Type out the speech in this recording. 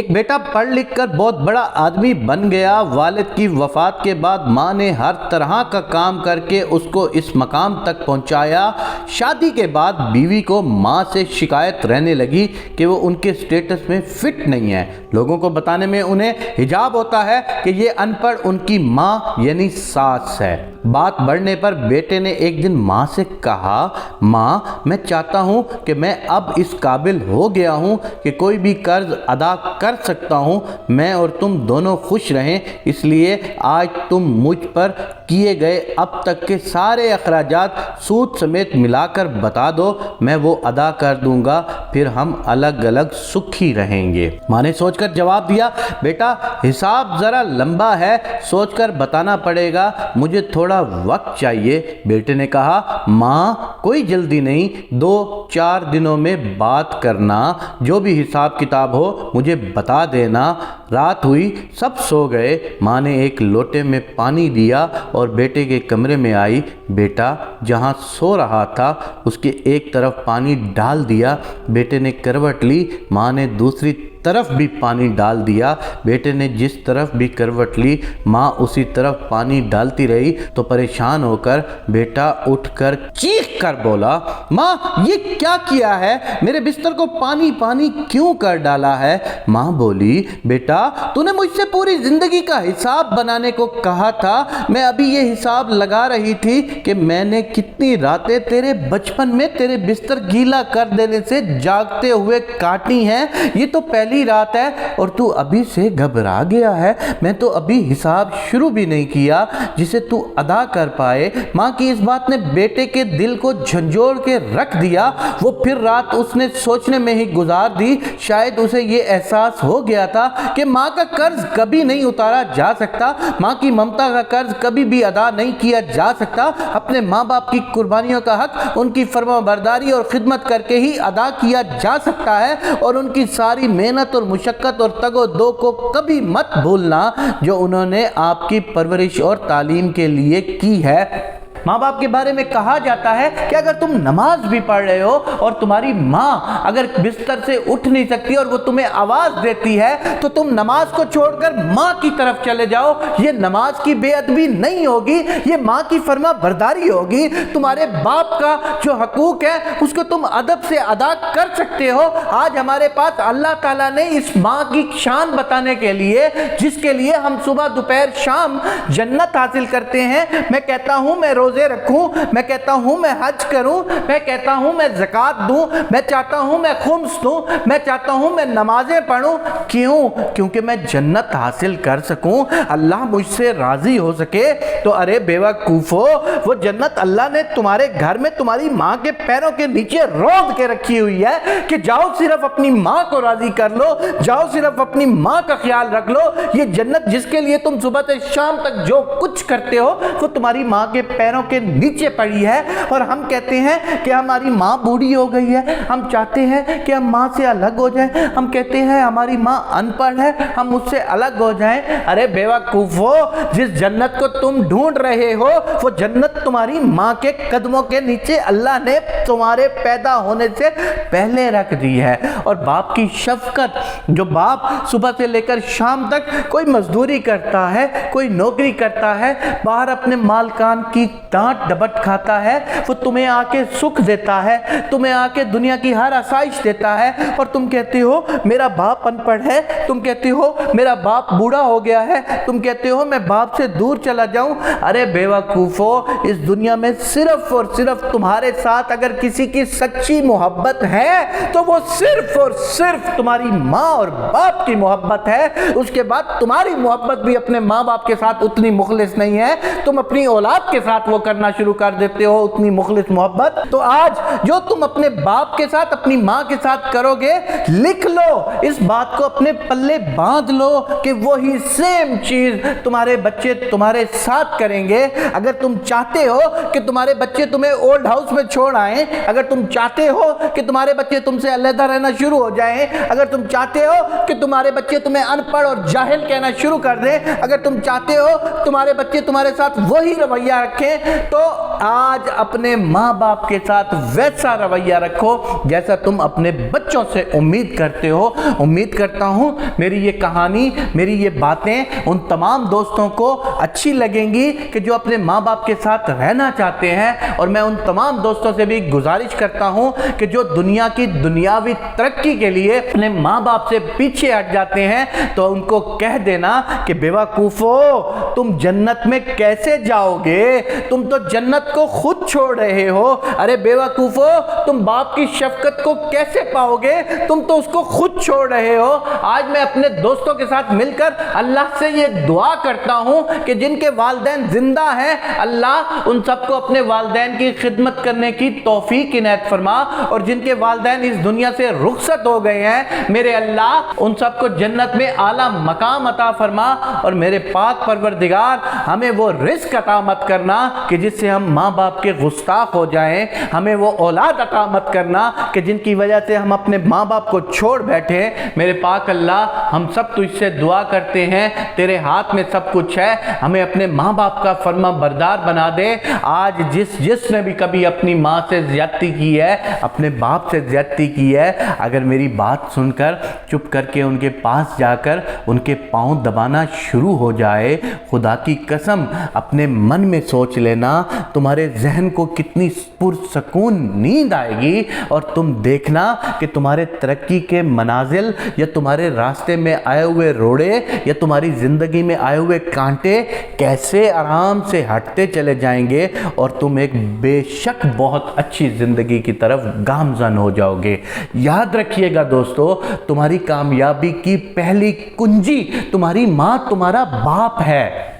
ایک بیٹا پڑھ لکھ کر بہت بڑا آدمی بن گیا۔ والد کی وفات کے بعد ماں نے ہر طرح کا کام کر کے اس کو اس مقام تک پہنچایا۔ شادی کے بعد بیوی کو ماں سے شکایت رہنے لگی کہ وہ ان کے سٹیٹس میں فٹ نہیں ہے۔ لوگوں کو بتانے میں انہیں حجاب ہوتا ہے کہ یہ ان پڑھ ان کی ماں یعنی ساس ہے۔ بات بڑھنے پر بیٹے نے ایک دن ماں سے کہا، ماں میں چاہتا ہوں کہ میں اب اس قابل ہو گیا ہوں کہ کوئی بھی قرض ادا کر سکتا ہوں، میں اور تم دونوں خوش رہیں، اس لیے آج تم مجھ پر کیے گئے اب تک کے سارے اخراجات سود سمیت ملا کر بتا دو، میں وہ ادا کر دوں گا، پھر ہم الگ الگ سکھی رہیں گے۔ ماں نے سوچ کر جواب دیا، بیٹا حساب ذرا لمبا ہے، سوچ کر بتانا پڑے گا، مجھے تھوڑا وقت چاہیے۔ بیٹے نے کہا، ماں کوئی جلدی نہیں، 2-4 دنوں میں بات کرنا، جو بھی حساب کتاب ہو مجھے بتا دینا۔ رات ہوئی، سب سو گئے۔ ماں نے ایک لوٹے میں پانی دیا اور بیٹے کے کمرے میں آئی۔ بیٹا جہاں سو رہا تھا اس کے ایک طرف پانی ڈال دیا۔ بیٹے نے کروٹ لی، ماں نے دوسری طرف بھی پانی ڈال دیا۔ بیٹے نے جس طرف بھی کروٹ لی ماں اسی طرف پانی ڈالتی رہی تو پریشان ہو کر بیٹا اٹھ کر چیخ کر بولا، ماں یہ کیا کیا ہے؟ میرے بستر کو پانی پانی کیوں کر ڈالا ہے؟ ماں بولی، بیٹا تو نے مجھ سے پوری زندگی کا حساب بنانے کو کہا تھا، میں ابھی یہ حساب لگا رہی تھی کہ میں نے کتنی راتیں تیرے بچپن میں تیرے بستر گیلا کر دینے سے جاگتے ہوئے کاٹی ہیں، یہ تو پہلی رات ہے اور تو ابھی سے گھبرا گیا ہے، میں تو ابھی حساب شروع بھی نہیں کیا جسے تو ادا کر پائے۔ ماں کی اس بات نے بیٹے کے دل کو جھنجھوڑ کے رکھ دیا۔ وہ پھر رات اس نے سوچنے میں ہی گزار دی۔ شاید اسے یہ احساس ہو گیا تھا کہ ماں کا قرض کبھی نہیں اتارا جا سکتا، ماں کی ممتا کا قرض کبھی بھی ادا نہیں کیا جا سکتا۔ اپنے ماں باپ کی قربانیوں کا حق ان کی فرما برداری اور خدمت کر کے ہی ادا کیا جا سکتا ہے، اور ان کی ساری محنت اور مشقت اور تگ و دو کو کبھی مت بھولنا جو انہوں نے آپ کی پرورش اور تعلیم کے لیے کی ہے۔ ماں باپ کے بارے میں کہا جاتا ہے کہ اگر تم نماز بھی پڑھ رہے ہو اور تمہاری ماں اگر بستر سے اٹھ نہیں سکتی اور وہ تمہیں آواز دیتی ہے تو تم نماز کو چھوڑ کر ماں کی طرف چلے جاؤ۔ یہ نماز کی بے ادبی نہیں ہوگی، یہ ماں کی فرما برداری ہوگی۔ تمہارے باپ کا جو حقوق ہے اس کو تم ادب سے ادا کر سکتے ہو۔ آج ہمارے پاس اللہ تعالیٰ نے اس ماں کی شان بتانے کے لیے، جس کے لیے ہم صبح دوپہر شام جنت حاصل کرتے ہیں، میں کہتا ہوں میں روزے رکھوں، میں کہتا ہوں میں حج کروں، میں کہتا ہوں میں زکوٰۃ دوں، میں چاہتا ہوں میں خمس دوں، میں چاہتا ہوں میں نمازیں پڑھوں۔ کیوں؟ کیونکہ میں جنت حاصل کر سکوں، اللہ مجھ سے راضی ہو سکے۔ تو ارے بیوقوفو، وہ جنت اللہ نے تمہارے گھر میں تمہاری ماں کے پیروں کے نیچے روند کے رکھی ہوئی ہے کہ جاؤ صرف اپنی ماں کو راضی کر لو، جاؤ صرف اپنی ماں کا خیال رکھ لو۔ یہ جنت جس کے لیے تم صبح سے شام تک جو کچھ کرتے ہو وہ تمہاری ماں کے پیروں کے نیچے پڑی ہے۔ اور ہم کہتے ہیں کہ ہماری ماں بوڑھی ہو گئی ہے، ہم چاہتے ہیں کہ ہم ماں سے الگ ہو جائیں، ہم کہتے ہیں ہماری ماں ان پڑھ ہے، ہم اس سے الگ ہو جائیں۔ ارے بیوقوفو، جس جنت کو تم ڈھونڈ رہے ہو وہ جنت تمہاری ماں کے قدموں کے نیچے اللہ نے تمہارے پیدا ہونے سے پہلے رکھ دی ہے۔ اور باپ کی شفقت، جو باپ صبح سے لے کر شام تک کوئی مزدوری کرتا ہے، کوئی نوکری کرتا ہے، باہر اپنے مالکان کی ڈانٹ ڈبٹ کھاتا ہے، وہ تمہیں آ کے سکھ دیتا ہے، تمہیں آ کے دنیا کی ہر آسائش دیتا ہے، اور تم کہتے ہو میرا باپ ان پڑھ ہے، تم کہتے ہو میرا باپ بوڑھا ہو گیا ہے، تم کہتے ہو میں باپ سے دور چلا جاؤں۔ ارے بیوقوفو، اس دنیا میں صرف اور صرف تمہارے ساتھ اگر کسی کی سچی محبت ہے تو وہ صرف اور صرف تمہاری ماں اور باپ کی محبت ہے۔ اس کے بعد تمہاری محبت بھی اپنے ماں باپ کے ساتھ اتنی مخلص نہیں ہے، تم اپنی اولاد کے ساتھ وہ کرنا شروع کر دیتے ہو اتنی مخلص محبت۔ تو آج جو تم اپنے باپ کے ساتھ اپنی ماں کے ساتھ کرو گے، لکھ لو، اس بات کو اپنے پلے باندھ لو کہ وہی سیم چیز تمہارے بچے تمہارے ساتھ کریں گے۔ اگر تم چاہتے ہو کہ تمہارے بچے تمہیں اولڈ ہاؤس میں چھوڑ آئیں، اگر تم چاہتے ہو کہ تمہارے بچے تم سے علیحدہ رہنا شروع ہو جائیں، اگر تم چاہتے ہو کہ تمہارے بچے تمہیں ان پڑھ اور جاہل کہنا شروع کر دیں، اگر تم چاہتے ہو تمہارے بچے تمہارے ساتھ وہی رویہ رکھیں، تو آج اپنے ماں باپ کے ساتھ ویسا رویہ رکھو جیسا تم اپنے بچوں سے امید کرتے ہو۔ امید کرتا ہوں میری یہ کہانی، میری یہ باتیں ان تمام دوستوں کو اچھی لگیں گی کہ جو اپنے ماں باپ کے ساتھ رہنا چاہتے ہیں، اور میں ان تمام دوستوں سے بھی گزارش کرتا ہوں کہ جو دنیا کی دنیاوی ترقی کے لیے اپنے ماں باپ سے پیچھے ہٹ جاتے ہیں تو ان کو کہہ دینا کہ بیوقوفو، تم جنت میں کیسے جاؤ گے؟ تم تو جنت کو خود چھوڑ رہے ہو۔ ارے بیوقوفو، تم باپ کی شفقت کو کیسے پاؤ گے؟ تم تو اس کو خود چھوڑ رہے ہو۔ آج میں اپنے دوستوں کے ساتھ مل کر اللہ سے یہ دعا کرتا ہوں کہ جن کے والدین زندہ ہیں، اللہ ان سب کو اپنے والدین کی خدمت کرنے کی توفیق عنایت فرما، اور جن کے والدین اس دنیا سے رخصت ہو گئے ہیں، میرے اللہ ان سب کو جنت میں اعلیٰ مقام عطا فرما، اور میرے پاک پروردگار ہمیں وہ رزق عطا مت کرنا کہ جس سے ہم ماں باپ کے گستاخ ہو جائیں، ہمیں وہ اولاد عطا مت کرنا کہ جن کی وجہ سے ہم اپنے ماں باپ کو چھوڑ بیٹھے۔ میرے پاک اللہ، ہم سب تجھ سے دعا کرتے ہیں، تیرے ہاتھ میں سب کچھ ہے، ہمیں اپنے ماں باپ کا فرما بردار بنا دے۔ آج جس نے بھی کبھی اپنی ماں سے زیادتی کی ہے، اپنے باپ سے زیادتی کی ہے، اگر میری بات سن کر چپ کر کے ان کے پاس جا کر ان کے پاؤں دبانا شروع ہو جائے، خدا کی قسم اپنے من میں سوچ لینا تمہارے ذہن کو کتنی پرسکون نیند آئے گی، اور تم دیکھنا کہ تمہارے ترقی کے منازل یا تمہارے راستے میں آئے ہوئے روڑے یا تمہاری زندگی میں آئے ہوئے کانٹے کیسے آرام سے ہٹتے چلے جائیں گے، اور تم ایک بے شک بہت اچھی زندگی کی طرف گامزن ہو جاؤ گے۔ یاد رکھیے گا دوستو، تمہاری کامیابی کی پہلی کنجی تمہاری ماں، تمہارا باپ ہے۔